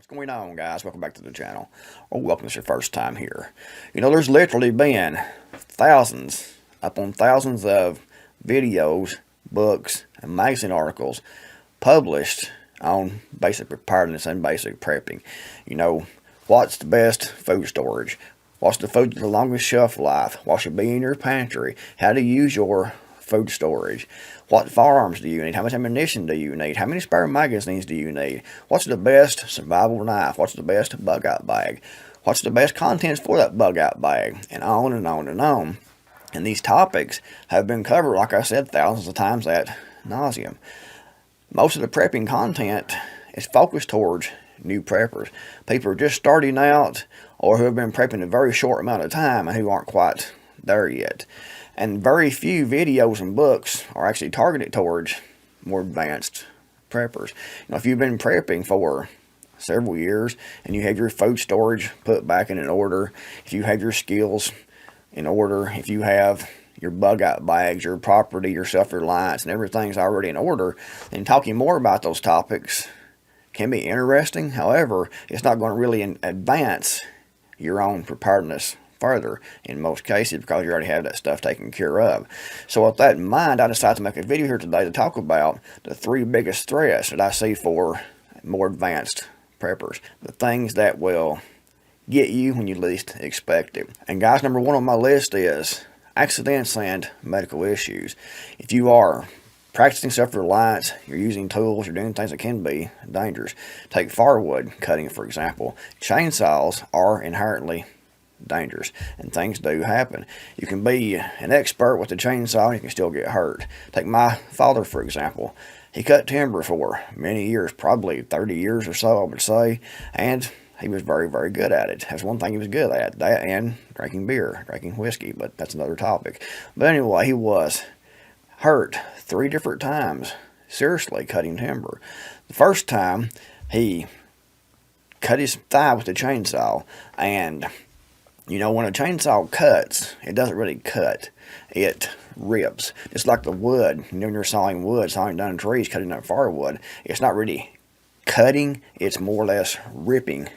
What's going on, guys? Welcome back to the channel. Or welcome if it's your first time here. You know, there's literally been thousands upon thousands of videos, books, and magazine articles published on basic preparedness and basic prepping. You know, what's the best food storage? What's the food with the longest shelf life? What should be in your pantry? How to use your food storage? What firearms do you need? How much ammunition do you need? How many spare magazines do you need? What's the best survival knife? What's the best bug out bag? What's the best contents for that bug out bag? And on and on and on. And these topics have been covered, like I said, thousands of times ad nauseum. Most of the prepping content is focused towards new preppers. People are just starting out or who have been prepping a very short amount of time and who aren't quite there yet. And very few videos and books are actually targeted towards more advanced preppers. You know, if you've been prepping for several years and you have your food storage put back in an order, if you have your skills in order, if you have your bug out bags, your property, your self-reliance, and everything's already in order, then talking more about those topics can be interesting. However, it's not going to really advance your own preparedness further in most cases because you already have that stuff taken care of. So with that in mind, I decided to make a video here today to talk about the three biggest threats that I see for more advanced preppers. The things that will get you when you least expect it. And guys, number one on my list is accidents and medical issues. If you are practicing self-reliance, you're using tools, you're doing things that can be dangerous. Take firewood cutting, for example. Chainsaws are inherently dangerous, and things do happen. You can be an expert with a chainsaw and you can still get hurt. Take my father, for example. He cut timber for many years, probably 30 years or so, I would say, and he was very, very good at it. That's one thing he was good at, that and drinking beer, drinking whiskey, but that's another topic. But anyway, he was hurt 3 different times, seriously, cutting timber. The first time, he cut his thigh with a chainsaw, and you know, when a chainsaw cuts, it doesn't really cut. It rips. It's like the wood. You know, when you're sawing wood, sawing down trees, cutting up firewood, it's not really cutting. It's more or less ripping.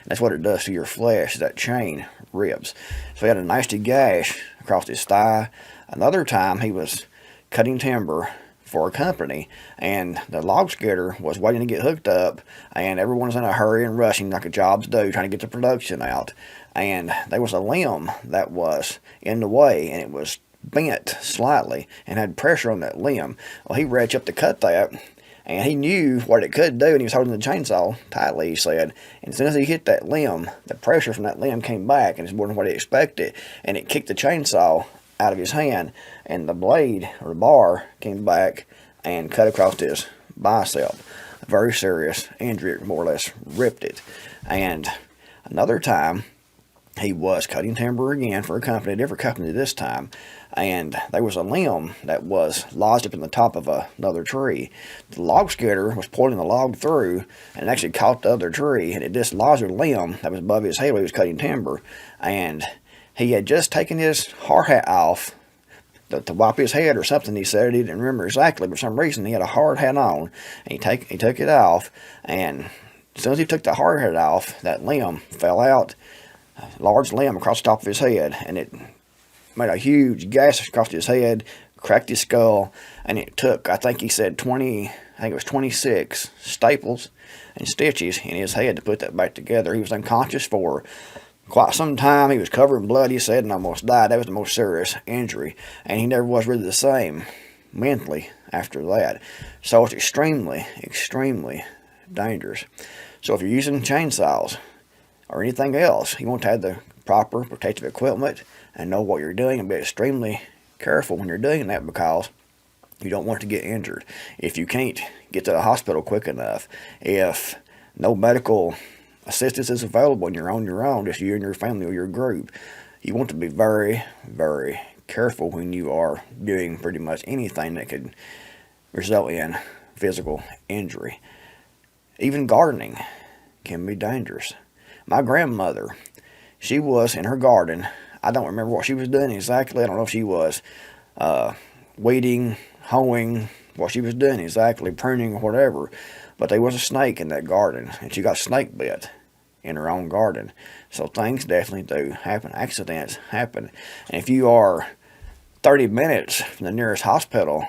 That's what it does to your flesh. That chain rips. So he had a nasty gash across his thigh. Another time, he was cutting timber for a company, and the log splitter was waiting to get hooked up, and everyone's in a hurry and rushing like the jobs do, trying to get the production out. And there was a limb that was in the way, and it was bent slightly and had pressure on that limb. Well, he reached up to cut that, and he knew what it could do, and he was holding the chainsaw tightly, he said. And as soon as he hit that limb, the pressure from that limb came back, and it's more than what he expected, and it kicked the chainsaw out of his hand, and the blade or the bar came back and cut across his bicep. A very serious injury. It more or less ripped it. And another time, he was cutting timber again for a company, a different company this time, and there was a limb that was lodged up in the top of another tree. The log splitter was pulling the log through and actually caught the other tree, and it dislodged the limb that was above his head while he was cutting timber. And he had just taken his hard hat off to wipe his head or something, he said. He didn't remember exactly, but for some reason he had a hard hat on, and he took it off, and as soon as he took the hard hat off, that limb fell out, a large limb across the top of his head, and it made a huge gash across his head, cracked his skull, and it took, I think he said 26 staples and stitches in his head to put that back together. He was unconscious for quite some time. He was covered in blood, he said, and almost died. That was the most serious injury, and he never was really the same mentally after that. So it's extremely, extremely dangerous. So if you're using chainsaws or anything else, you want to have the proper protective equipment and know what you're doing, and be extremely careful when you're doing that, because you don't want to get injured. If you can't get to the hospital quick enough, if no medical assistance is available and you're on your own, just you and your family or your group, you want to be very, very careful when you are doing pretty much anything that could result in physical injury. Even gardening can be dangerous. My grandmother, she was in her garden. I don't remember what she was doing exactly. I don't know if she was weeding, hoeing, what she was doing exactly, pruning or whatever. but there was a snake in that garden, and she got snake bit in her own garden. So things definitely do happen. Accidents happen. And if you are 30 minutes from the nearest hospital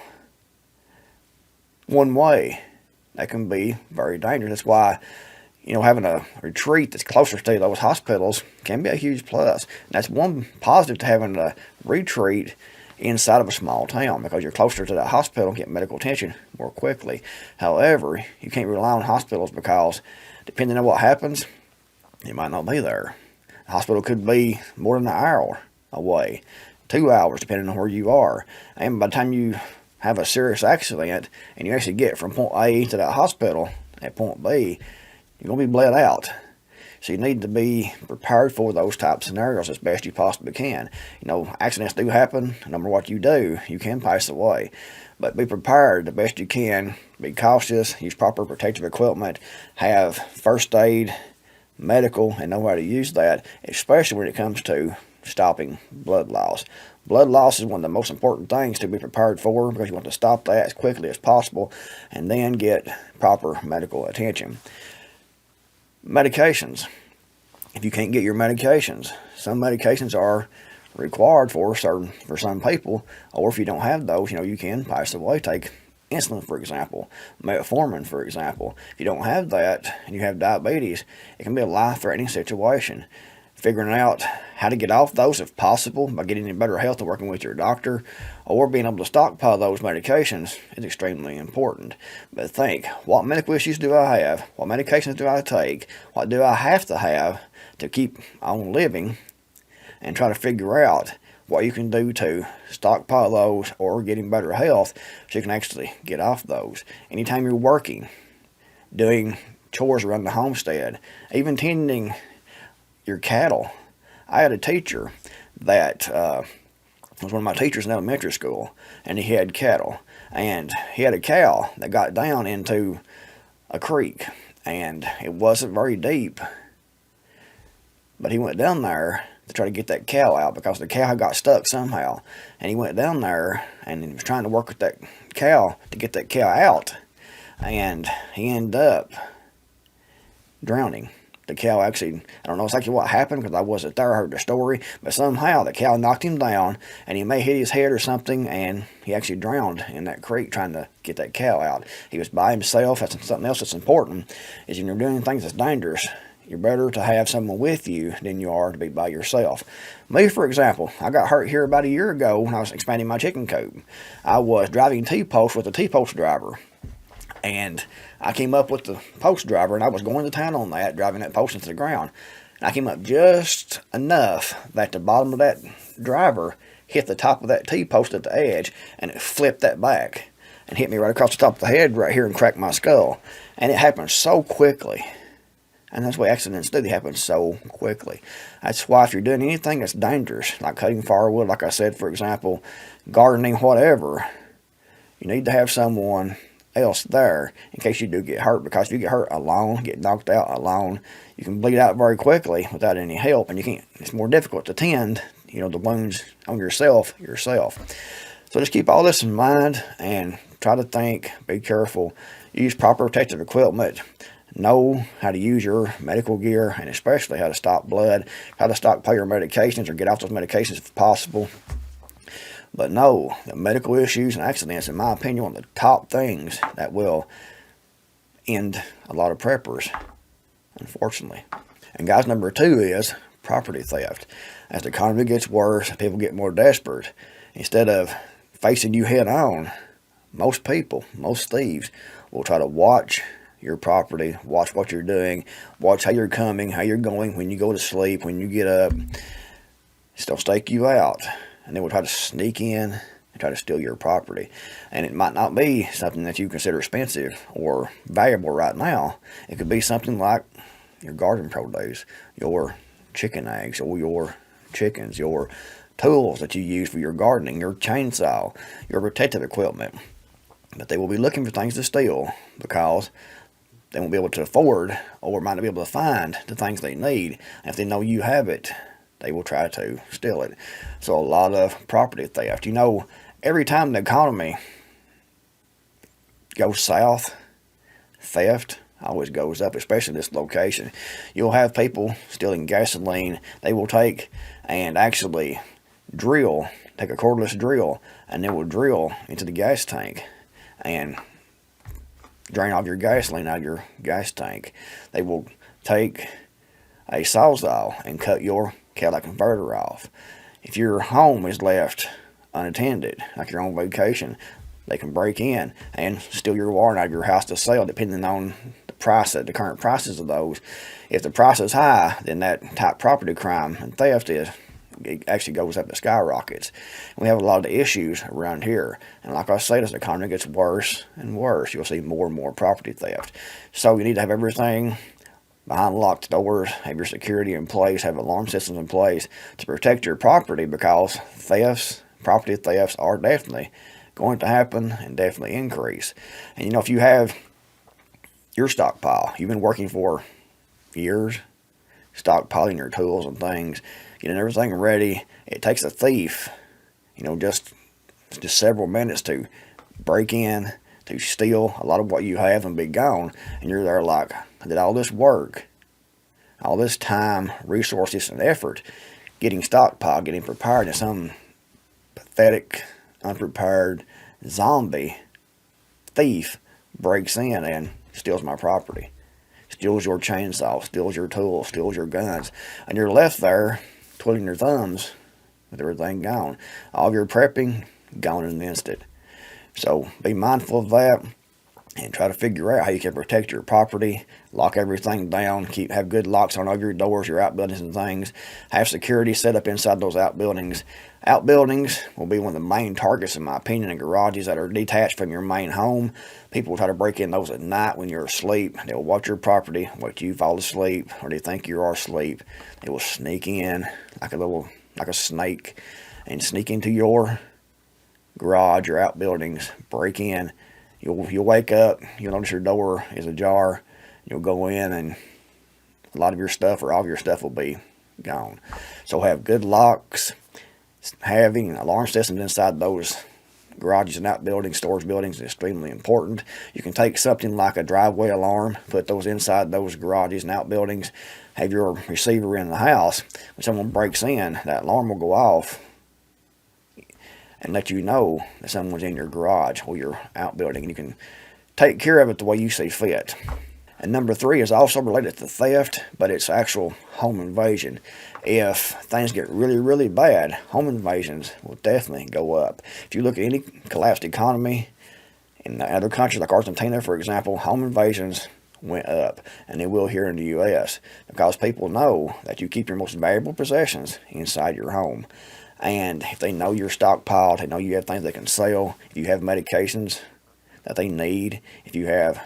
one way, that can be very dangerous. That's why, having a retreat that's closer to those hospitals can be a huge plus. And that's one positive to having a retreat inside of a small town, because you're closer to that hospital and get medical attention more quickly. However, you can't rely on hospitals, because depending on what happens, you might not be there. The hospital could be more than an hour away, 2 hours, depending on where you are. And by the time you have a serious accident and you actually get from point A to that hospital at point B, you're going to be bled out. So you need to be prepared for those type of scenarios as best you possibly can. Accidents do happen. No matter what you do, you can pass away. But be prepared the best you can. Be cautious. Use proper protective equipment. Have first aid, medical, and know how to use that, especially when it comes to stopping blood loss. Blood loss is one of the most important things to be prepared for, because you want to stop that as quickly as possible and then get proper medical attention. Medications. If you can't get your medications, some medications are required for some people, or if you don't have those, you can pass away. Take insulin, for example, metformin, for example. If you don't have that and you have diabetes, it can be a life-threatening situation. Figuring out how to get off those, if possible, by getting in better health and working with your doctor, or being able to stockpile those medications is extremely important. But think, what medical issues do I have? What medications do I take? What do I have to keep on living? And try to figure out what you can do to stockpile those or get in better health so you can actually get off those. Anytime you're working, doing chores around the homestead, even tending your cattle. I had a teacher that was one of my teachers in elementary school, and he had cattle. And he had a cow that got down into a creek, and it wasn't very deep. But he went down there to try to get that cow out, because the cow got stuck somehow. And he went down there and he was trying to work with that cow to get that cow out. And he ended up drowning. The cow actually, I don't know exactly what happened because I wasn't there, I heard the story, but somehow the cow knocked him down and he may hit his head or something, and he actually drowned in that creek trying to get that cow out. He was by himself. That's something else that's important, is when you're doing things that's dangerous, you're better to have someone with you than you are to be by yourself. Me, for example, I got hurt here about a year ago when I was expanding my chicken coop. I was driving T-post with a T-post driver. And I came up with the post driver, and I was going to town on that, driving that post into the ground. And I came up just enough that the bottom of that driver hit the top of that T-post at the edge, and it flipped that back and hit me right across the top of the head right here and cracked my skull. And it happened so quickly. And that's what accidents do. They happen so quickly. That's why if you're doing anything that's dangerous, like cutting firewood, like I said, for example, gardening, whatever, you need to have someone else there in case you do get hurt, because if you get hurt alone, get knocked out alone, you can bleed out very quickly without any help, and it's more difficult to tend the wounds on yourself. So just keep all this in mind and try to think, be careful, use proper protective equipment, know how to use your medical gear, and especially how to stop blood, how to stockpile your medications or get off those medications if possible. But know that medical issues and accidents, in my opinion, are one of the top things that will end a lot of preppers, unfortunately. And guys, number 2 is property theft. As the economy gets worse, people get more desperate. Instead of facing you head on, most people, most thieves, will try to watch your property, watch what you're doing, watch how you're coming, how you're going, when you go to sleep, when you get up. They'll stake you out. And they will try to sneak in and try to steal your property. And it might not be something that you consider expensive or valuable right now. It could be something like your garden produce, your chicken eggs, or your chickens, your tools that you use for your gardening, your chainsaw, your protective equipment. But they will be looking for things to steal because they won't be able to afford or might not be able to find the things they need. And if they know you have it, they will try to steal it. So a lot of property theft. Every time the economy goes south, theft always goes up, especially in this location. You'll have people stealing gasoline. They will take and actually take a cordless drill, and they will drill into the gas tank and drain off your gasoline out of your gas tank. They will take a sawzall and cut your catalytic converter off. If your home is left unattended, like you're on vacation, they can break in and steal your water out of your house to sell, depending on the current prices of those. If the price is high, then that type property crime and theft it actually goes up, it skyrockets. We have a lot of issues around here, and like I said, as the economy gets worse and worse, you'll see more and more property theft. So you need to have everything behind locked doors, have your security in place, have alarm systems in place to protect your property, because property thefts are definitely going to happen and definitely increase. And if you have your stockpile, you've been working for years, stockpiling your tools and things, getting everything ready. It takes a thief, just several minutes to break in, to steal a lot of what you have and be gone. And you're there like, I did all this work, all this time, resources, and effort getting stockpiled, getting prepared, and some pathetic, unprepared zombie thief breaks in and steals my property. Steals your chainsaw, steals your tools, steals your guns, and you're left there twiddling your thumbs with everything gone. All of your prepping gone in an instant. So be mindful of that and try to figure out how you can protect your property, lock everything down, have good locks on all your doors, your outbuildings and things. Have security set up inside those outbuildings. Outbuildings will be one of the main targets, in my opinion, in garages that are detached from your main home. People will try to break in those at night when you're asleep. They'll watch your property, wait till you fall asleep, or they think you are asleep. They will sneak in like a snake and sneak into your garage or outbuildings, break in. You'll wake up, you'll notice your door is ajar. You'll go in and a lot of your stuff or all of your stuff will be gone. So have good locks. Having alarm systems inside those garages and outbuildings, storage buildings is extremely important. You can take something like a driveway alarm, put those inside those garages and outbuildings, have your receiver in the house. When someone breaks in, that alarm will go off and let you know that someone's in your garage or your outbuilding, and you can take care of it the way you see fit. And number 3 is also related to theft, but it's actual home invasion. If things get really, really bad, home invasions will definitely go up. If you look at any collapsed economy in other countries like Argentina, for example, home invasions went up, and they will here in the U.S. because people know that you keep your most valuable possessions inside your home. And if they know you're stockpiled, they know you have things they can sell, if you have medications that they need, if you have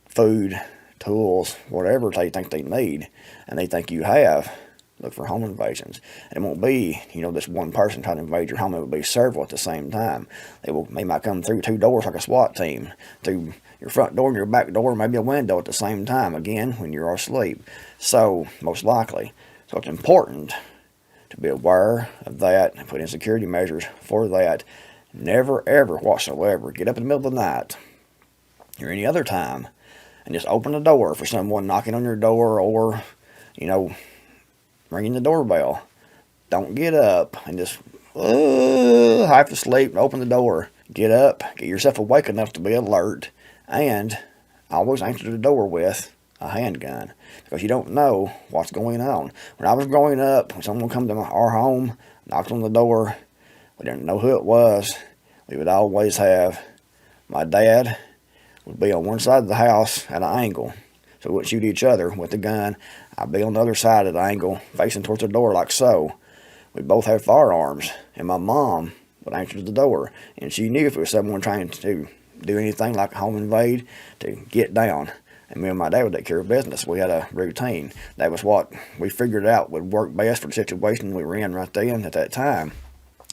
food, tools, whatever they think they need, and they think you have, look for home invasions. And it won't be, this one person trying to invade your home. It will be several at the same time. They might come through 2 doors like a SWAT team, through your front door and your back door, maybe a window at the same time, again, when you're asleep. So, most likely. So it's important to be aware of that and put in security measures for that. Never, ever, whatsoever, get up in the middle of the night or any other time and just open the door for someone knocking on your door or, ringing the doorbell. Don't get up and just half asleep and open the door. Get up, get yourself awake enough to be alert, and always answer the door with a handgun, because you don't know what's going on. When I was growing up, when someone come to our home, knocked on the door, we didn't know who it was. We would always have my dad would be on one side of the house at an angle, so we wouldn't shoot each other with the gun. I'd be on the other side at an angle, facing towards the door like so. We both had firearms, and my mom would answer the door, and she knew if it was someone trying to do anything like home invade, to get down. And me and my dad would take care of business. We had a routine. That was what we figured out would work best for the situation we were in right then at that time.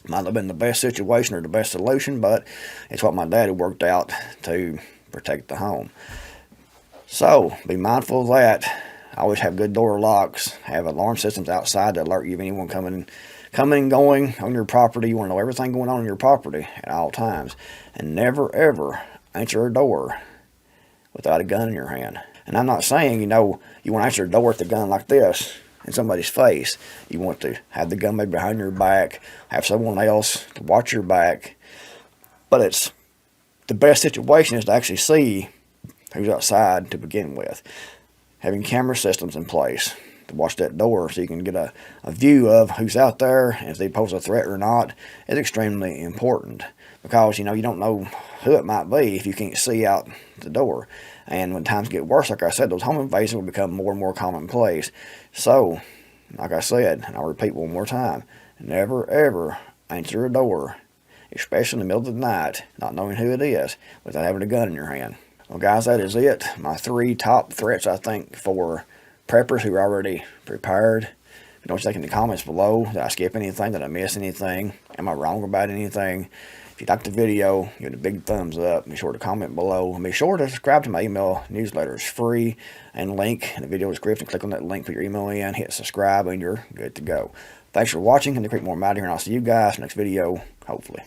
Might not have been the best situation or the best solution, but it's what my dad had worked out to protect the home. So, be mindful of that. Always have good door locks. Have alarm systems outside to alert you of anyone coming and going on your property. You want to know everything going on your property at all times. And never, ever answer a door without a gun in your hand. And I'm not saying, you want to answer the door with the gun like this in somebody's face. You want to have the gun maybe behind your back, have someone else to watch your back. But it's the best situation is to actually see who's outside to begin with. Having camera systems in place to watch that door so you can get a view of who's out there and if they pose a threat or not is extremely important, because you don't know who it might be if you can't see out the door. And when times get worse, like I said, those home invasions will become more and more commonplace. So, like I said, and I'll repeat one more time, never ever answer a door, especially in the middle of the night, not knowing who it is, without having a gun in your hand. Well, guys, that is it. My 3 top threats, I think, for preppers who are already prepared. You know what you think in the comments below. Did I skip anything? Did I miss anything? Am I wrong about anything? If you liked the video, give it a big thumbs up. Be sure to comment below. And be sure to subscribe to my email newsletter. It's free. And link in the video description. Click on that link, put your email in, hit subscribe, and you're good to go. Thanks for watching. I'm the Creekmore out here, and I'll see you guys next video, hopefully.